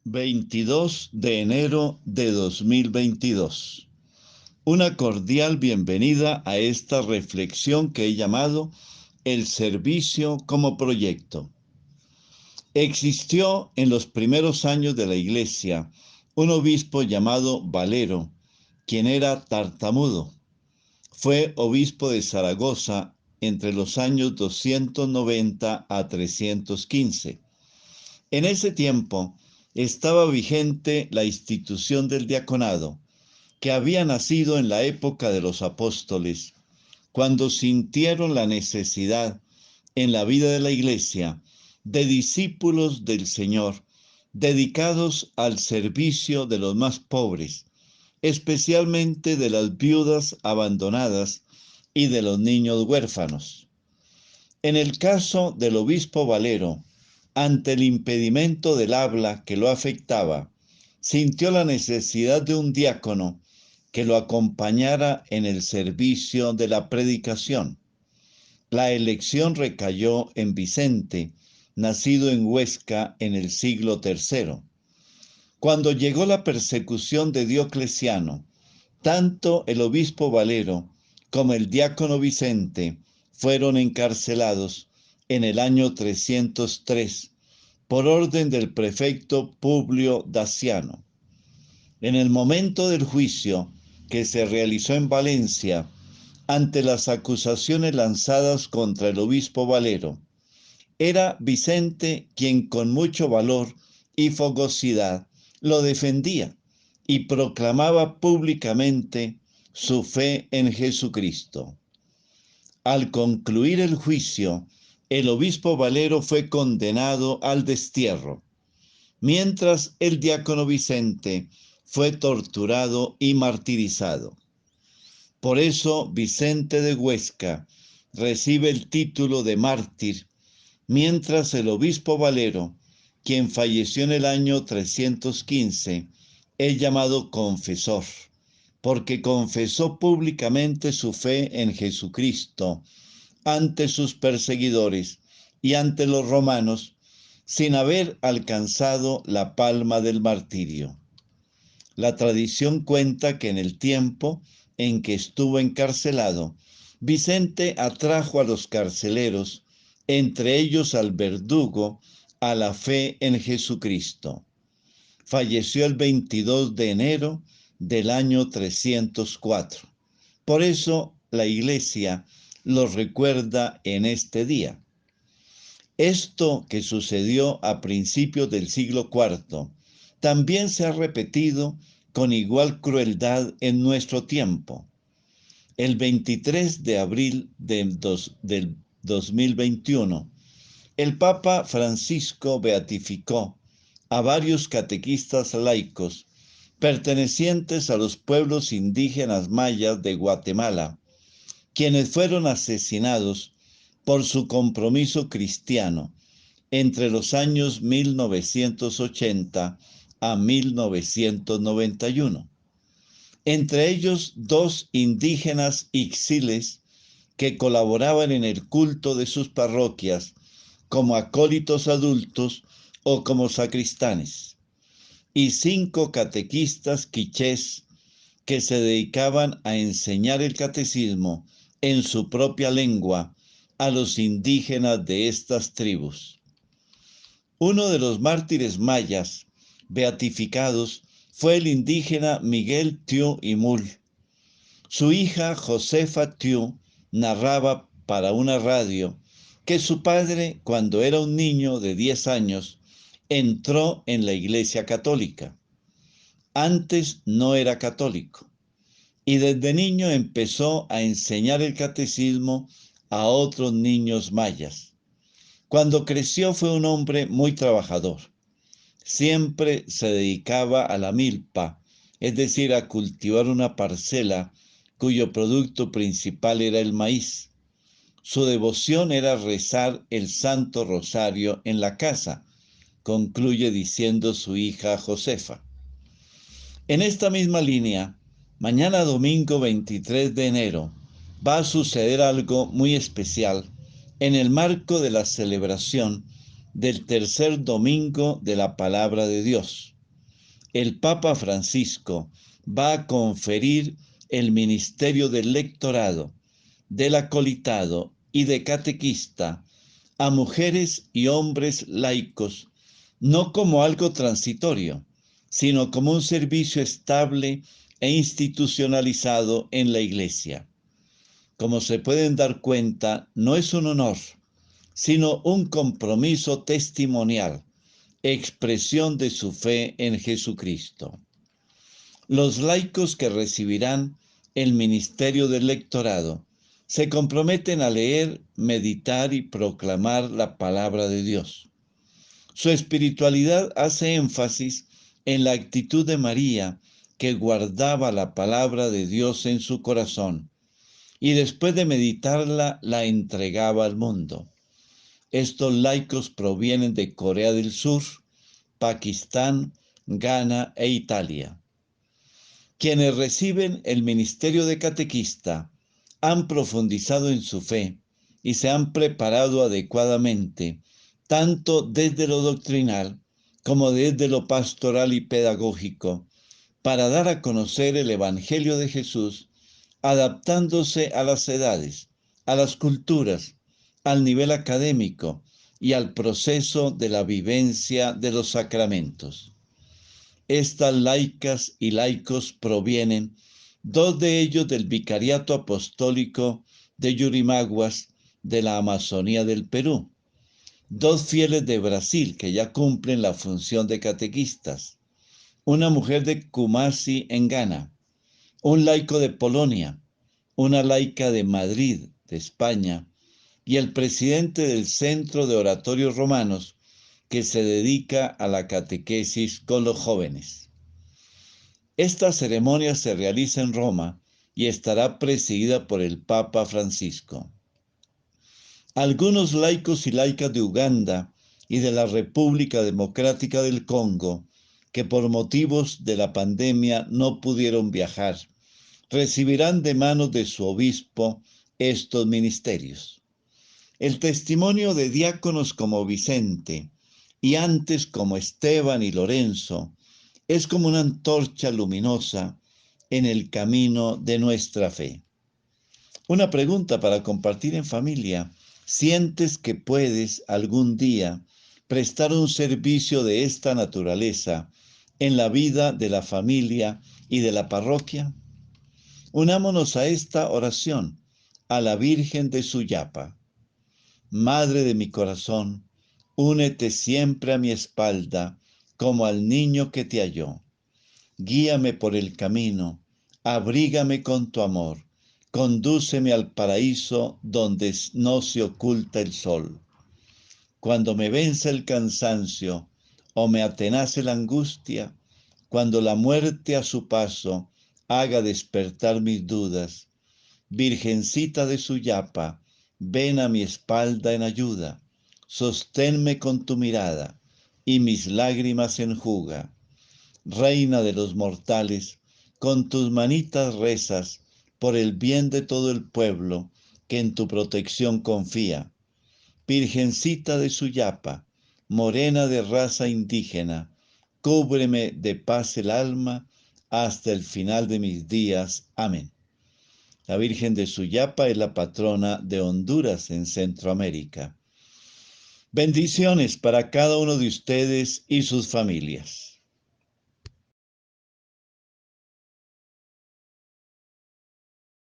22 de enero de 2022. Una cordial bienvenida a esta reflexión que he llamado El servicio como proyecto. Existió en los primeros años de la Iglesia un obispo llamado Valero, quien era tartamudo. Fue obispo de Zaragoza entre los años 290 a 315. En ese tiempo estaba vigente la institución del diaconado, que había nacido en la época de los apóstoles, cuando sintieron la necesidad en la vida de la Iglesia de discípulos del Señor, dedicados al servicio de los más pobres, especialmente de las viudas abandonadas y de los niños huérfanos. En el caso del obispo Valero, ante el impedimento del habla que lo afectaba, sintió la necesidad de un diácono que lo acompañara en el servicio de la predicación. La elección recayó en Vicente, nacido en Huesca en el siglo III. Cuando llegó la persecución de Diocleciano, tanto el obispo Valero como el diácono Vicente fueron encarcelados en el año 303 por orden del prefecto Publio Daciano. En el momento del juicio que se realizó en Valencia, ante las acusaciones lanzadas contra el obispo Valero, era Vicente quien con mucho valor y fogosidad lo defendía y proclamaba públicamente su fe en Jesucristo. Al concluir el juicio, el obispo Valero fue condenado al destierro, mientras el diácono Vicente fue torturado y martirizado. Por eso Vicente de Huesca recibe el título de mártir, mientras el obispo Valero, quien falleció en el año 315, es llamado confesor, porque confesó públicamente su fe en Jesucristo ante sus perseguidores y ante los romanos, sin haber alcanzado la palma del martirio. La tradición cuenta que en el tiempo en que estuvo encarcelado, Vicente atrajo a los carceleros, entre ellos al verdugo, a la fe en Jesucristo. Falleció el 22 de enero del año 304. Por eso la Iglesia lo recuerda en este día. Esto que sucedió a principios del siglo IV también se ha repetido con igual crueldad en nuestro tiempo. El 23 de abril del 2021, el Papa Francisco beatificó a varios catequistas laicos pertenecientes a los pueblos indígenas mayas de Guatemala, quienes fueron asesinados por su compromiso cristiano entre los años 1980 a 1991. Entre ellos, dos indígenas ixiles que colaboraban en el culto de sus parroquias como acólitos adultos o como sacristanes, y 5 catequistas quichés que se dedicaban a enseñar el catecismo en su propia lengua a los indígenas de estas tribus. Uno de los mártires mayas beatificados fue el indígena Miguel Thiu Imul. Su hija Josefa Thiu narraba para una radio que su padre, cuando era un niño de 10 años, entró en la Iglesia Católica. Antes no era católico y desde niño empezó a enseñar el catecismo a otros niños mayas. Cuando creció fue un hombre muy trabajador. Siempre se dedicaba a la milpa, es decir, a cultivar una parcela cuyo producto principal era el maíz. Su devoción era rezar el Santo Rosario en la casa, concluye diciendo su hija Josefa. En esta misma línea, mañana domingo 23 de enero, va a suceder algo muy especial en el marco de la celebración del tercer domingo de la palabra de Dios. El Papa Francisco va a conferir el ministerio del lectorado, del acolitado y de catequista a mujeres y hombres laicos, no como algo transitorio, sino como un servicio estable e institucionalizado en la Iglesia. Como se pueden dar cuenta, no es un honor, sino un compromiso testimonial, expresión de su fe en Jesucristo. Los laicos que recibirán el ministerio del lectorado se comprometen a leer, meditar y proclamar la palabra de Dios. Su espiritualidad hace énfasis en la actitud de María, que guardaba la palabra de Dios en su corazón y después de meditarla la entregaba al mundo. Estos laicos provienen de Corea del Sur, Pakistán, Ghana e Italia. Quienes reciben el ministerio de catequista han profundizado en su fe y se han preparado adecuadamente, tanto desde lo doctrinal como desde lo pastoral y pedagógico, para dar a conocer el Evangelio de Jesús, adaptándose a las edades, a las culturas, al nivel académico y al proceso de la vivencia de los sacramentos. Estas laicas y laicos provienen, dos de ellos del Vicariato Apostólico de Yurimaguas, de la Amazonía del Perú, dos fieles de Brasil que ya cumplen la función de catequistas, una mujer de Kumasi en Ghana, un laico de Polonia, una laica de Madrid, de España, y el presidente del Centro de Oratorios Romanos, que se dedica a la catequesis con los jóvenes. Esta ceremonia se realiza en Roma y estará presidida por el Papa Francisco. Algunos laicos y laicas de Uganda y de la República Democrática del Congo, que por motivos de la pandemia no pudieron viajar, recibirán de manos de su obispo estos ministerios. El testimonio de diáconos como Vicente y antes como Esteban y Lorenzo es como una antorcha luminosa en el camino de nuestra fe. Una pregunta para compartir en familia: ¿sientes que puedes algún día prestar un servicio de esta naturaleza en la vida de la familia y de la parroquia? Unámonos a esta oración, a la Virgen de Suyapa. Madre de mi corazón, únete siempre a mi espalda, como al niño que te halló. Guíame por el camino, abrígame con tu amor, condúceme al paraíso donde no se oculta el sol. Cuando me venza el cansancio o me atenace la angustia, cuando la muerte a su paso haga despertar mis dudas, Virgencita de Suyapa, ven a mi espalda en ayuda, sosténme con tu mirada y mis lágrimas enjuga. Reina de los mortales, con tus manitas rezas por el bien de todo el pueblo que en tu protección confía. Virgencita de Suyapa, morena de raza indígena, cúbreme de paz el alma hasta el final de mis días. Amén. La Virgen de Suyapa es la patrona de Honduras en Centroamérica. Bendiciones para cada uno de ustedes y sus familias.